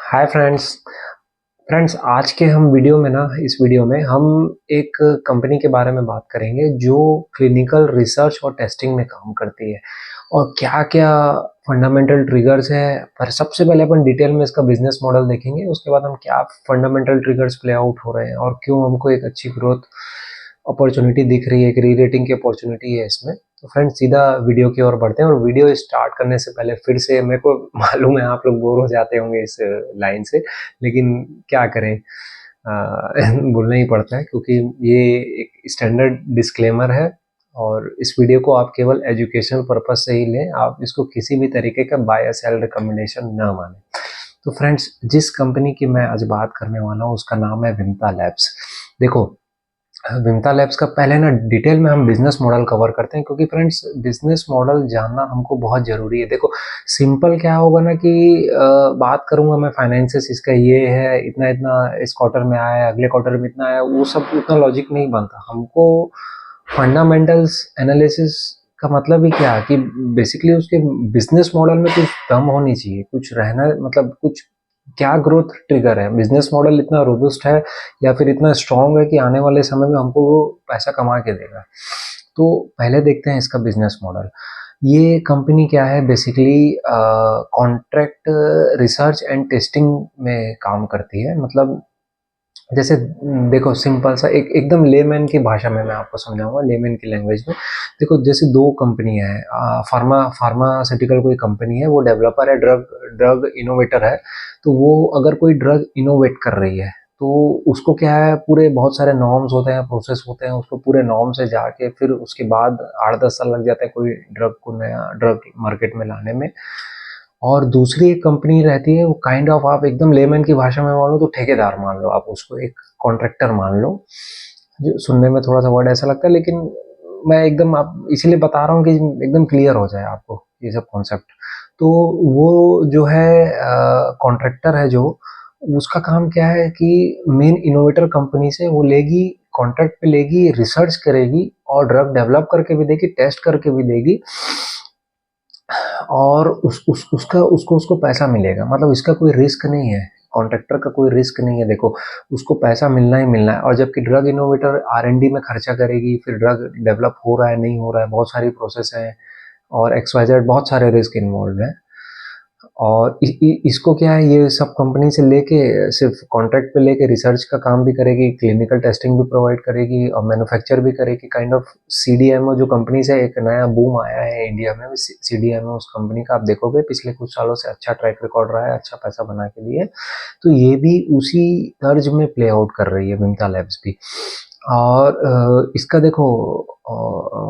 Hi friends. आज के हम वीडियो में इस वीडियो में हम एक कंपनी के बारे में बात करेंगे जो क्लिनिकल रिसर्च और टेस्टिंग में काम करती है और क्या-क्या फंडामेंटल ट्रिगर्स है। पर सबसे पहले अपन डिटेल में इसका बिजनेस मॉडल देखेंगे, उसके बाद हम क्या फंडामेंटल ट्रिगर्स प्ले आउट हो रहे हैं और क्यों हमको एक अच्छी ग्रोथ अपॉर्चुनिटी दिख रही है, एक री-रेटिंग की अपॉर्चुनिटी है इसमें। तो फ्रेंड्स सीधा वीडियो की ओर बढ़ते हैं और वीडियो स्टार्ट करने से पहले फिर से मेरे को मालूम है आप लोग बोर हो जाते होंगे इस लाइन से, लेकिन क्या करें, बोलना ही पड़ता है क्योंकि ये एक स्टैंडर्ड डिस्क्लेमर है और इस वीडियो को आप केवल एजुकेशनल पर्पज से ही लें, आप इसको किसी भी तरीके का बाय या सेल रिकमेंडेशन ना मानें। तो फ्रेंड्स जिस कंपनी की मैं आज बात करने वाला हूँ उसका नाम है विमता लैब्स। देखो, विमता लैब्स का पहले डिटेल में हम बिजनेस मॉडल कवर करते हैं क्योंकि फ्रेंड्स बिजनेस मॉडल जानना हमको बहुत ज़रूरी है। देखो, सिंपल क्या होगा ना कि बात करूँगा मैं फाइनेंसेस इसका ये है, इतना इतना इस क्वार्टर में आया है, अगले क्वार्टर में इतना आया, वो सब उतना लॉजिक नहीं बनता। हमको फंडामेंटल्स एनालिसिस का मतलब ही क्या है कि बेसिकली उसके बिजनेस मॉडल में कुछ दम होनी चाहिए, कुछ रहना, मतलब कुछ क्या ग्रोथ ट्रिगर है, बिजनेस मॉडल इतना रोबस्ट है या फिर इतना स्ट्रांग है कि आने वाले समय में हमको वो पैसा कमा के देगा। तो पहले देखते हैं इसका बिजनेस मॉडल। ये कंपनी क्या है, basically contract research and testing में काम करती है। मतलब जैसे देखो, सिंपल सा एक एकदम लेमैन की भाषा में मैं आपको समझाऊंगा, लेमैन की लैंग्वेज में। देखो, जैसे दो कंपनियां हैं, फार्मास्यूटिकल कोई कंपनी है, वो डेवलपर है, ड्रग ड्रग इनोवेटर है। तो वो अगर कोई ड्रग इनोवेट कर रही है तो उसको क्या है, पूरे बहुत सारे नॉर्म्स होते हैं, प्रोसेस होते हैं, उसको पूरे नॉर्म से जाके फिर उसके बाद 8-10 साल लग जाते हैं कोई ड्रग को, नया ड्रग मार्केट में लाने में। और दूसरी एक कंपनी रहती है, वो काइंड ऑफ, आप एकदम लेमैन की भाषा में मान लो तो ठेकेदार मान लो, आप उसको एक कॉन्ट्रैक्टर मान लो। जो सुनने में थोड़ा सा वर्ड ऐसा लगता है, लेकिन मैं एकदम आप इसीलिए बता रहा हूँ कि एकदम क्लियर हो जाए आपको ये सब कॉन्सेप्ट। तो वो जो है कॉन्ट्रैक्टर है, जो उसका काम क्या है कि मेन इनोवेटर कंपनी से वो लेगी, कॉन्ट्रैक्ट पे लेगी, रिसर्च करेगी और ड्रग डेवलप करके भी देगी, टेस्ट करके भी देगी और उसका उसको उसको पैसा मिलेगा। मतलब इसका कोई रिस्क नहीं है, कॉन्ट्रैक्टर का कोई रिस्क नहीं है। देखो, उसको पैसा मिलना ही मिलना है। और जबकि ड्रग इनोवेटर R&D में खर्चा करेगी, फिर ड्रग डेवलप हो रहा है नहीं हो रहा है, बहुत सारी प्रोसेस है और XYZ, बहुत सारे रिस्क इन्वॉल्व है। और इसको क्या है, ये सब कंपनी से लेके सिर्फ कॉन्ट्रैक्ट पे लेके रिसर्च का काम भी करेगी, क्लिनिकल टेस्टिंग भी प्रोवाइड करेगी और मैन्युफैक्चर भी करेगी। काइंड ऑफ CDMO जो कंपनी से एक नया बूम आया है इंडिया में, CDMO उस कंपनी का आप देखोगे पिछले कुछ सालों से अच्छा ट्रैक रिकॉर्ड रहा है, अच्छा पैसा बना के लिए। तो ये भी उसी तर्ज में प्ले आउट कर रही है विमता लैब्स भी। और इसका देखो,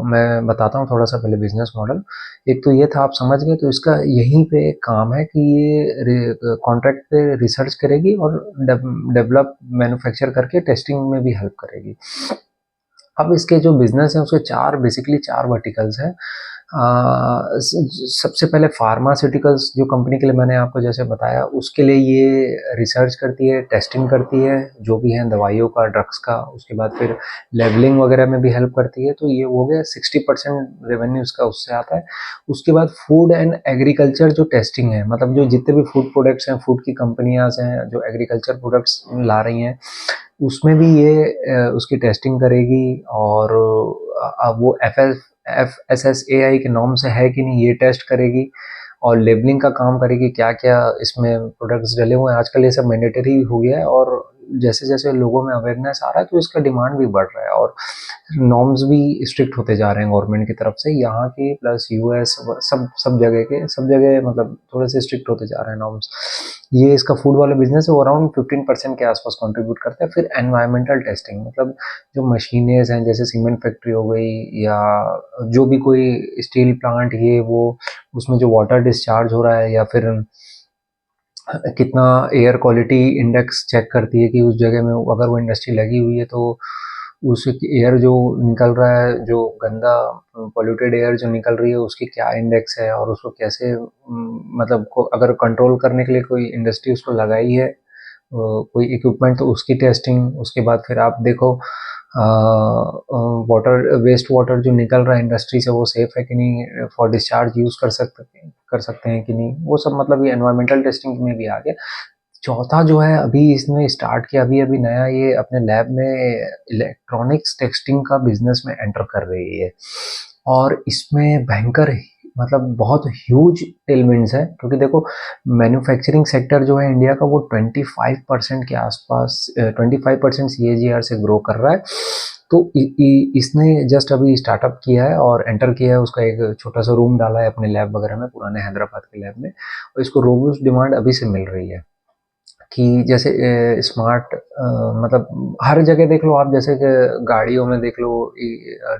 मैं बताता हूँ थोड़ा सा पहले बिजनेस मॉडल। एक तो ये था, आप समझ गए। तो इसका यहीं पे काम है कि ये कॉन्ट्रैक्ट पे रिसर्च करेगी और डेवलप मैन्युफैक्चर करके टेस्टिंग में भी हेल्प करेगी। अब इसके जो बिजनेस है उसके बेसिकली चार वर्टिकल्स हैं। सबसे पहले फार्मास्यूटिकल्स जो कंपनी के लिए मैंने आपको जैसे बताया, उसके लिए ये रिसर्च करती है, टेस्टिंग करती है, जो भी है दवाइयों का, ड्रग्स का। उसके बाद फिर लेबलिंग वगैरह में भी हेल्प करती है। तो ये हो गया 60% रेवेन्यू इसका उससे आता है। उसके बाद फूड एंड एग्रीकल्चर जो टेस्टिंग है, मतलब जो जितने भी फूड प्रोडक्ट्स हैं, फूड की कंपनियां हैं जो एग्रीकल्चर प्रोडक्ट्स ला रही हैं, उसमें भी ये उसकी टेस्टिंग करेगी। और वो FSSAI के नॉर्म से है कि नहीं, ये टेस्ट करेगी और लेबलिंग का काम करेगी, क्या क्या इसमें प्रोडक्ट्स डले हुए हैं। आजकल ये सब मैंडेटरी हो गया है और जैसे जैसे लोगों में अवेयरनेस आ रहा है तो इसका डिमांड भी बढ़ रहा है और नॉर्म्स भी स्ट्रिक्ट होते जा रहे हैं गवर्नमेंट की तरफ से, यहाँ के प्लस US, सब सब जगह मतलब थोड़े से स्ट्रिक्ट होते जा रहे हैं नॉर्म्स। ये इसका फूड वाला बिजनेस है, वो अराउंड 15% के आसपास कंट्रीब्यूट करता है। फिर एनवायरमेंटल टेस्टिंग, मतलब जो मशीनें हैं, जैसे सीमेंट फैक्ट्री हो गई या जो भी कोई स्टील प्लांट, ये वो, उसमें जो वाटर डिस्चार्ज हो रहा है या फिर कितना एयर क्वालिटी इंडेक्स चेक करती है कि उस जगह में अगर वो इंडस्ट्री लगी हुई है तो उस एयर जो निकल रहा है, जो गंदा पॉल्यूटेड एयर जो निकल रही है, उसकी क्या इंडेक्स है और उसको कैसे मतलब अगर कंट्रोल करने के लिए कोई इंडस्ट्री उसको लगाई है कोई इक्विपमेंट, तो उसकी टेस्टिंग। उसके बाद फिर आप देखो वाटर, वेस्ट वाटर जो निकल रहा है इंडस्ट्री से, वो सेफ है कि नहीं, फॉर डिस्चार्ज यूज़ कर सकते हैं कि नहीं, वो सब मतलब ये एनवायरमेंटल टेस्टिंग में भी आ गया। चौथा जो है अभी इसने स्टार्ट किया, अभी नया ये अपने लैब में इलेक्ट्रॉनिक्स टेस्टिंग का बिजनेस में एंटर कर रही है और इसमें भयंकर मतलब बहुत ह्यूज टेलविंड्स है, क्योंकि देखो मैन्युफैक्चरिंग सेक्टर जो है इंडिया का वो 25% के आसपास 25% CAGR से ग्रो कर रहा है। तो इसने जस्ट अभी स्टार्टअप किया है और एंटर किया है, उसका एक छोटा सा रूम डाला है अपने लैब वगैरह में, पुराने हैदराबाद के लैब में, और इसको रोबस्ट डिमांड अभी से मिल रही है कि जैसे स्मार्ट मतलब हर जगह देख लो आप, जैसे कि गाड़ियों में देख लो,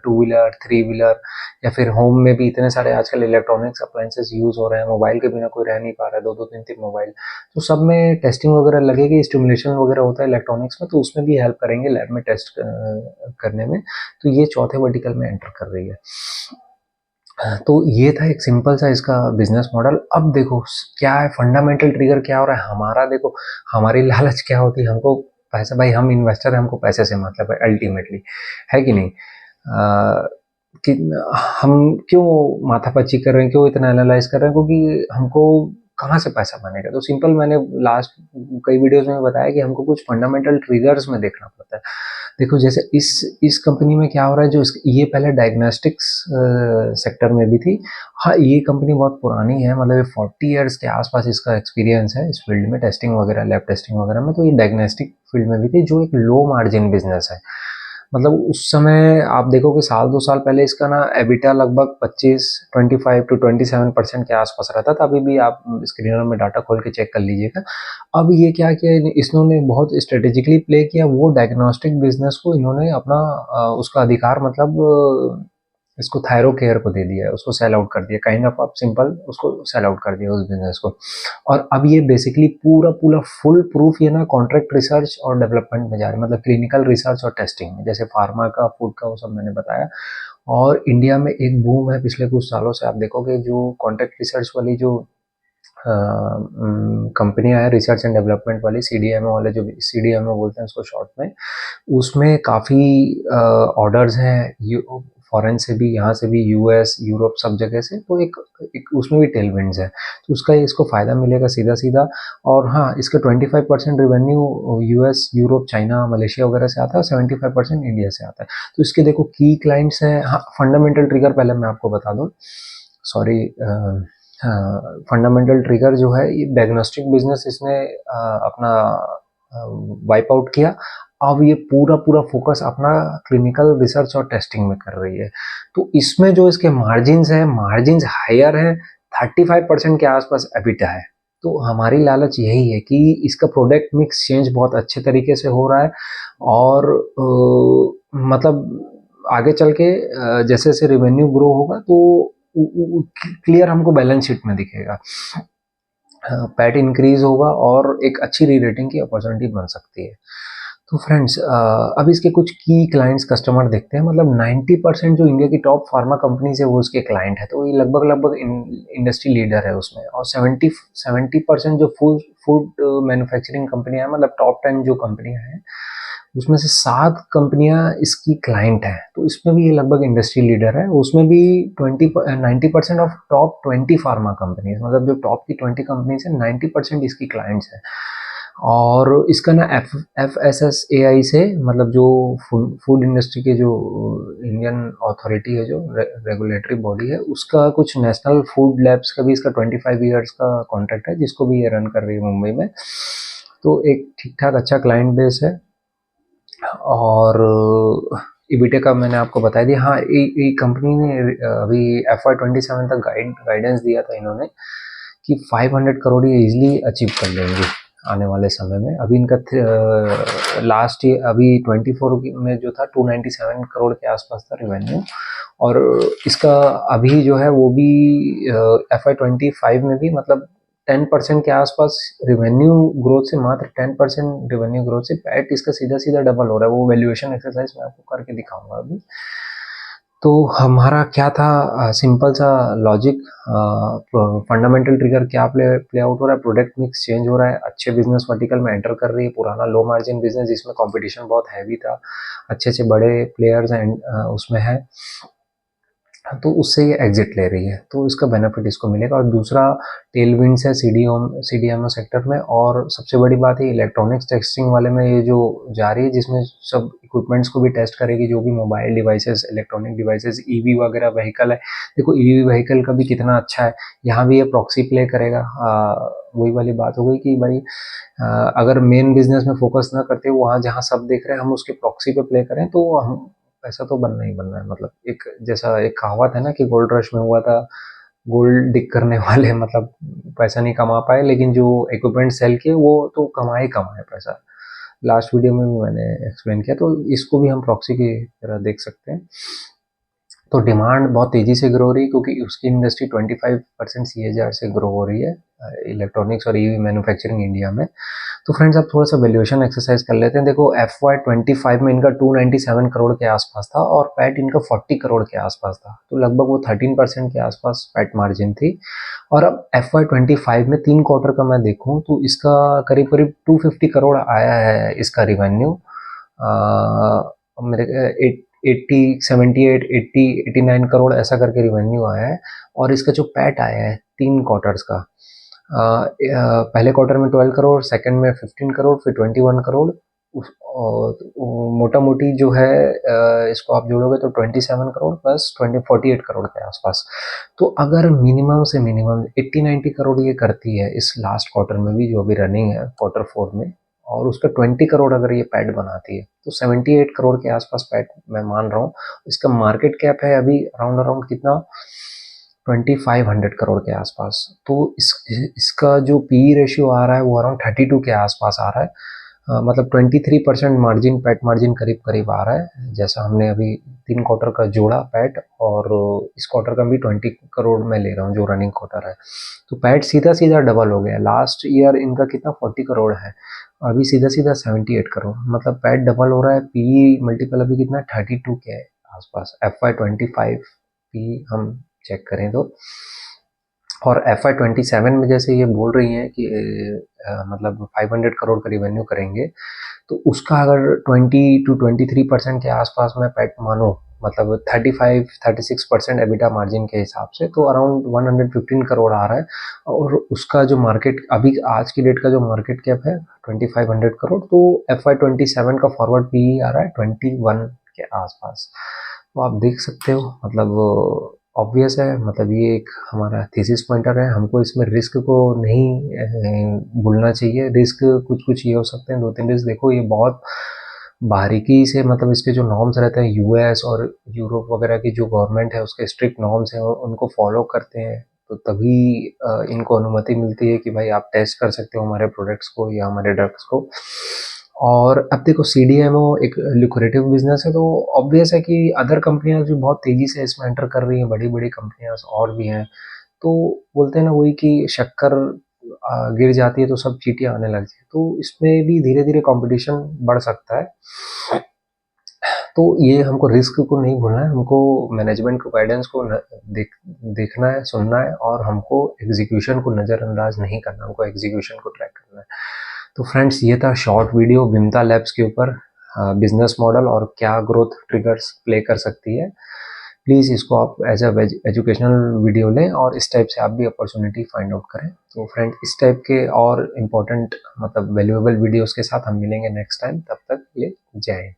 टू व्हीलर, थ्री व्हीलर, या फिर होम में भी इतने सारे आजकल इलेक्ट्रॉनिक्स अप्लायंसेस यूज हो रहे हैं, मोबाइल के बिना कोई रह नहीं पा रहा है, दो दो तीन तीन मोबाइल, तो सब में टेस्टिंग वगैरह लगेगी, स्टिमुलेशन वगैरह होता है इलेक्ट्रॉनिक्स में, तो उसमें भी हेल्प करेंगे लैब में टेस्ट करने में। तो ये चौथे वर्टिकल में एंटर कर रही है। तो ये था एक सिंपल सा इसका बिजनेस मॉडल। अब देखो क्या है फंडामेंटल ट्रिगर, क्या हो रहा है हमारा, देखो हमारी लालच क्या होती है, हमको पैसा, भाई हम इन्वेस्टर हैं, हमको पैसे से मतलब है अल्टीमेटली, है कि नहीं? कि हम क्यों माथापच्ची कर रहे हैं, क्यों इतना एनालाइज कर रहे हैं, क्योंकि हमको कहाँ से पैसा बनेगा। तो सिंपल, मैंने लास्ट कई वीडियोस में बताया कि हमको कुछ फंडामेंटल ट्रिगर्स में देखना पड़ता है। देखो जैसे इस कंपनी में क्या हो रहा है, जो ये पहले डायग्नोस्टिक्स सेक्टर में भी थी। हाँ, ये कंपनी बहुत पुरानी है, मतलब ये 40 ईयर्स के आसपास इसका एक्सपीरियंस है इस फील्ड में, टेस्टिंग वगैरह, लैब टेस्टिंग वगैरह में। तो ये डायग्नोस्टिक फील्ड में भी थी, जो एक लो मार्जिन बिजनेस है। मतलब उस समय आप देखो कि साल 2 साल पहले इसका ना एबिटा लगभग 25 to 27% के आसपास रहता था। अभी भी आप स्क्रीनर में डाटा खोल के चेक कर लीजिएगा। अब ये क्या किया इन्होंने, बहुत स्ट्रेटेजिकली प्ले किया, वो डायग्नोस्टिक बिजनेस को इन्होंने अपना उसका अधिकार, मतलब इसको थायरो केयर को दे दिया है, उसको सेल आउट कर दिया, काइंड ऑफ आप सिंपल उसको सेल आउट कर दिया उस बिजनेस को। और अब ये बेसिकली पूरा पूरा फुल प्रूफ ये ना कॉन्ट्रैक्ट रिसर्च और डेवलपमेंट में जा रहे हैं, मतलब क्लिनिकल रिसर्च और टेस्टिंग में, जैसे फार्मा का, फूड का, वो सब मैंने बताया। और इंडिया में एक बूम है पिछले कुछ सालों से, आप देखोगे जो कॉन्ट्रैक्ट रिसर्च वाली जो कंपनियां हैं, रिसर्च एंड डेवलपमेंट वाली, CDMO वाले, जो CDMO बोलते हैं उसको शॉर्ट में, उसमें काफ़ी ऑर्डर्स हैं फॉरेन से भी, यहाँ से भी, US, यूरोप, सब जगह से। तो एक उसमें भी टेलविंड्स है, तो उसका इसको फ़ायदा मिलेगा सीधा सीधा। और हाँ, इसका 25% revenue US, Europe, China, Malaysia वगैरह से आता है, और 75% इंडिया से आता है। तो इसके देखो की क्लाइंट्स हैं। हाँ, फंडामेंटल ट्रिगर पहले मैं आपको बता दूँ, सॉरी, फंडामेंटल ट्रिगर जो है, ये डायग्नोस्टिक बिजनेस इसने अपना वाइप आउट किया। अब ये पूरा पूरा फोकस अपना क्लिनिकल रिसर्च और टेस्टिंग में कर रही है। तो इसमें जो इसके मार्जिन्स हैं, मार्जिन्स हायर हैं, 35% के आसपास एबिटा है। तो हमारी लालच यही है कि इसका प्रोडक्ट मिक्स चेंज बहुत अच्छे तरीके से हो रहा है, और मतलब आगे चल के जैसे जैसे रेवेन्यू ग्रो होगा, तो क्लियर हमको बैलेंस शीट में दिखेगा, पैट इंक्रीज होगा, और एक अच्छी री रेटिंग की अपॉर्चुनिटी बन सकती है। तो फ्रेंड्स, अब इसके कुछ की क्लाइंट्स, कस्टमर देखते हैं। मतलब 90% जो इंडिया की टॉप फार्मा कंपनीज है वो उसके क्लाइंट है, तो ये लगभग लगभग इंडस्ट्री लीडर है उसमें। और 70% जो फूड फूड मैन्युफैक्चरिंग कंपनियां हैं, मतलब टॉप 10 जो कंपनियां हैं, उसमें से 7 कंपनियां इसकी क्लाइंट हैं। तो इसमें भी ये लगभग इंडस्ट्री लीडर है। उसमें भी 90% ऑफ टॉप 20 फार्मा कंपनीज, मतलब जो टॉप की 20 कंपनीज है, 90% इसकी क्लाइंट्स हैं। और इसका ना FSSAI से, मतलब जो फूड इंडस्ट्री के जो इंडियन अथॉरिटी है, जो रेगुलेटरी बॉडी है, उसका कुछ नेशनल फूड लैब्स का भी इसका 25 ईयर्स का कॉन्ट्रैक्ट है, जिसको भी ये रन कर रही है मुंबई में। तो एक ठीक ठाक अच्छा क्लाइंट बेस है। और ईबीटे का मैंने आपको बता दिया। हाँ, ये कंपनी ने अभी FY 27 तक गाइडेंस दिया था इन्होंने कि 500 करोड़ ये इजीली अचीव कर लेंगे आने वाले समय में। अभी इनका लास्ट ईयर, अभी 24 में जो था, 297 करोड़ के आसपास था रेवेन्यू। और इसका अभी जो है वो भी FY 25 में भी, मतलब 10% के आसपास रेवेन्यू ग्रोथ से, मात्र 10% रेवेन्यू ग्रोथ से पैट इसका सीधा सीधा डबल हो रहा है। वो वैल्यूएशन एक्सरसाइज मैं आपको करके दिखाऊंगा अभी। तो हमारा क्या था, सिंपल सा लॉजिक, फंडामेंटल ट्रिगर क्या प्ले आउट हो रहा है, प्रोडक्ट मिक्स चेंज हो रहा है, अच्छे बिजनेस वर्टिकल में एंटर कर रही है, पुराना लो मार्जिन बिजनेस जिसमें कंपटीशन बहुत हैवी था, अच्छे अच्छे बड़े प्लेयर्स हैं उसमें है। तो उससे ये एग्जिट ले रही है, तो इसका बेनिफिट इसको मिलेगा। और दूसरा टेलविंड्स है सीडीएमओ सेक्टर में। और सबसे बड़ी बात है इलेक्ट्रॉनिक्स टेस्टिंग वाले में ये जो जा रही है, जिसमें सब इक्विपमेंट्स को भी टेस्ट करेगी, जो भी mobile devices, electronic devices, EV वगैरह व्हीकल है। देखो ईवी व्हीकल का भी कितना अच्छा है, यहाँ भी ये प्रॉक्सी प्ले करेगा। वही वाली बात हो गई कि भाई अगर मेन बिजनेस में फोकस ना करते वहाँ जहाँ सब देख रहे हैं हम उसके प्रॉक्सी पे प्ले करें, तो हम पैसा तो बनना ही बनना है। मतलब एक जैसा एक कहावत है ना कि गोल्ड रश में हुआ था, गोल्ड डिग करने वाले मतलब पैसा नहीं कमा पाए, लेकिन जो इक्विपमेंट सेल किए वो तो कमाए कमाए पैसा। लास्ट वीडियो में भी मैंने एक्सप्लेन किया, तो इसको भी हम प्रॉक्सी की तरह देख सकते हैं। तो डिमांड बहुत तेज़ी से ग्रो हो रही है, क्योंकि उसकी इंडस्ट्री 25% सीएजीआर से ग्रो हो रही है, इलेक्ट्रॉनिक्स और ईवी मैन्युफैक्चरिंग इंडिया में। तो फ्रेंड्स अब थोड़ा सा वैल्यूएशन एक्सरसाइज कर लेते हैं। देखो FY25 में इनका 297 करोड़ के आसपास था और पैट इनका 40 करोड़ के आसपास था, तो लगभग वो 13% के आसपास पैट मार्जिन थी। और अब FY25 में 3 क्वार्टर का मैं देखूं तो इसका करीब करीब 250 करोड़ आया है इसका रिवेन्यू। मेरे 80 78 80 89 करोड़ ऐसा करके रिवेन्यू आया है। और इसका जो पैट आया है 3 क्वार्टर्स का, पहले क्वार्टर में 12 करोड़, सेकंड में 15 करोड़, फिर 21 करोड़। मोटा मोटी जो है इसको आप जोड़ोगे तो 27 करोड़ प्लस 48 करोड़ के आसपास। तो अगर मिनिमम से मिनिमम 80-90 करोड़ ये करती है इस लास्ट क्वार्टर में भी जो अभी रनिंग है क्वार्टर 4 में, और उसका 20 करोड़ अगर ये पैट बनाती है, तो 78 करोड़ के आसपास पैट मैं मान रहा हूँ। इसका मार्केट कैप है अभी अराउंड अराउंड कितना, 2500 करोड़ के आसपास। तो इसका जो पी रेशियो आ रहा है वो अराउंड 32 के आसपास आ रहा है। मतलब 23% मार्जिन, पैट मार्जिन करीब करीब आ रहा है, जैसा हमने अभी 3 क्वार्टर का जोड़ा पैट, और इस क्वार्टर का भी 20 करोड़ में ले रहा हूँ जो रनिंग क्वार्टर है। तो पैट सीधा सीधा डबल हो गया। लास्ट ईयर इनका कितना 40 करोड़ है, अभी सीधा सीधा 78 करोड़, मतलब पैट डबल हो रहा है। पी मल्टीपल अभी कितना 32 के आसपास। FY25 पी हम चेक करें तो, और FY27 में जैसे ये बोल रही हैं कि मतलब 500 करोड़ का रिवेन्यू करेंगे, तो उसका अगर 20 to 23% के आसपास मैं पैट मानूं, मतलब 35-36% एबिटा मार्जिन के हिसाब से, तो अराउंड 115 करोड़ आ रहा है। और उसका जो मार्केट अभी आज की डेट का जो मार्केट कैप है 2500 करोड़, तो FY27 का फॉरवर्ड पी आ रहा है 21 के आसपास। तो आप देख सकते हो, मतलब ऑब्वियस है, मतलब ये एक हमारा थीसिस पॉइंटर है। हमको इसमें रिस्क को नहीं भूलना चाहिए। रिस्क कुछ कुछ ये हो सकते हैं, 2-3 रिस्क देखो, ये बहुत बारीकी से, मतलब इसके जो नॉर्म्स रहते हैं यूएस और यूरोप वगैरह की जो गवर्नमेंट है उसके स्ट्रिक्ट नॉर्म्स हैं, उनको फॉलो करते हैं, तो तभी इनको अनुमति मिलती है कि भाई आप टेस्ट कर सकते हो हमारे प्रोडक्ट्स को या हमारे ड्रग्स को। और अब देखो सीडीएमओ एक लुक्रेटिव बिजनेस है, तो ऑब्वियस है कि अदर कंपनियां भी बहुत तेजी से इसमें एंटर कर रही हैं, बड़ी बड़ी कंपनियां और भी हैं। तो बोलते हैं ना वही कि शक्कर गिर जाती है तो सब चींटियां आने लगती है, तो इसमें भी धीरे धीरे कंपटीशन बढ़ सकता है। तो ये हमको रिस्क को नहीं भूलना है, हमको मैनेजमेंट को गाइडेंस को देखना है, सुनना है, और हमको एग्जीक्यूशन को नज़रअंदाज नहीं करना, हमको एग्जीक्यूशन को ट्रैक करना है। तो फ्रेंड्स ये था शॉर्ट वीडियो विमता लैब्स के ऊपर, बिजनेस मॉडल और क्या ग्रोथ ट्रिगर्स प्ले कर सकती है। प्लीज़ इसको आप एज अ एजुकेशनल वीडियो लें और इस टाइप से आप भी अपॉर्चुनिटी फाइंड आउट करें। तो फ्रेंड इस टाइप के और इम्पोर्टेंट मतलब वैल्यूएबल वीडियोस के साथ हम मिलेंगे नेक्स्ट टाइम, तब तक ये जय हिंद।